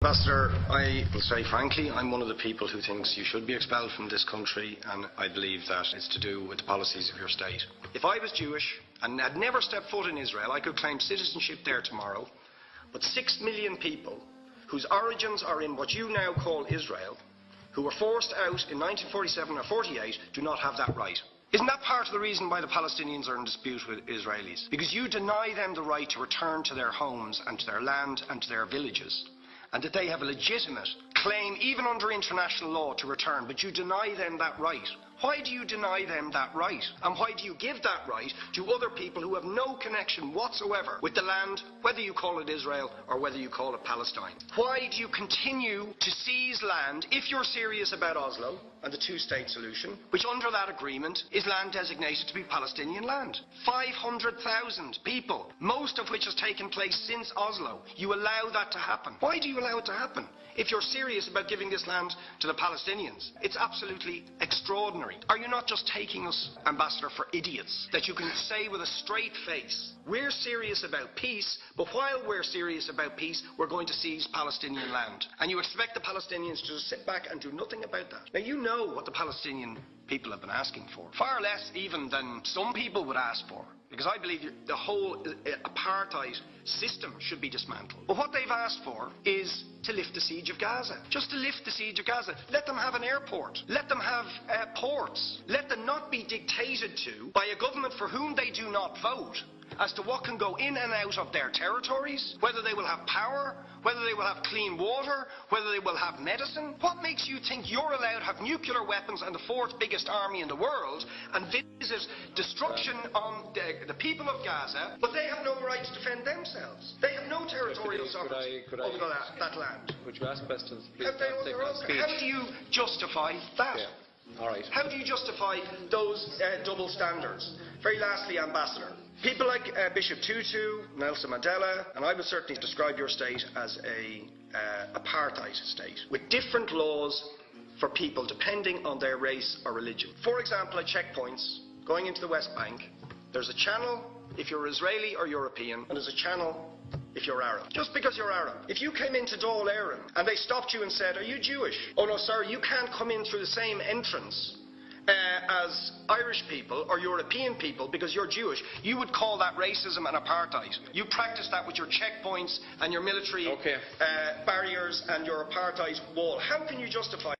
Ambassador, I will say frankly, I'm one of the people who thinks you should be expelled from this country, and I believe that it's to do with the policies of your state. If I was Jewish and had never stepped foot in Israel, I could claim citizenship there tomorrow, but 6 million people whose origins are in what you now call Israel, who were forced out in 1947 or 48, do not have that right. Isn't that part of the reason why the Palestinians are in dispute with Israelis? Because you deny them the right to return to their homes and to their land and to their villages, and that they have a legitimate claim, even under international law, to return, but you deny them that right. Why do you deny them that right? And why do you give that right to other people who have no connection whatsoever with the land, whether you call it Israel or whether you call it Palestine? Why do you continue to seize land if you're serious about Oslo and the two-state solution, which under that agreement is land designated to be Palestinian land? 500,000 people, most of which has taken place since Oslo. You allow that to happen. Why do you allow it to happen? If you're serious about giving this land to the Palestinians, it's absolutely extraordinary. Are you not just taking us, Ambassador, for idiots? That you can say with a straight face, we're serious about peace, but while we're serious about peace, we're going to seize Palestinian land. And you expect the Palestinians to just sit back and do nothing about that. Now, you know what the Palestinian people have been asking for. Far less even than some people would ask for. Because I believe the whole apartheid system should be dismantled. But what they've asked for is to lift the siege of Gaza. Just to lift the siege of Gaza. Let them have an airport. Let them have ports. Let them not be dictated to by a government for whom they do not vote as to what can go in and out of their territories, whether they will have power, whether they will have clean water, whether they will have medicine. What makes you think you're allowed to have nuclear weapons and the fourth biggest army in the world and visit destruction on the people of Gaza, but they have no right to defend themselves? They have no territorial sovereignty over that land. Could you ask questions, please? How do you justify that? Yeah. All right. How do you justify those double standards? Very lastly, Ambassador, people like Bishop Tutu, Nelson Mandela, and I would certainly describe your state as a apartheid state, with different laws for people depending on their race or religion. For example, at checkpoints going into the West Bank, there's a channel if you're Israeli or European, and there's a channel if you're Arab. Just because you're Arab. If you came into Dáil Éireann and they stopped you and said, "Are you Jewish?" "Oh no, sir, you can't come in through the same entrance as Irish people or European people because you're Jewish," you would call that racism and apartheid. You practice that with your checkpoints and your military barriers and your apartheid wall. How can you justify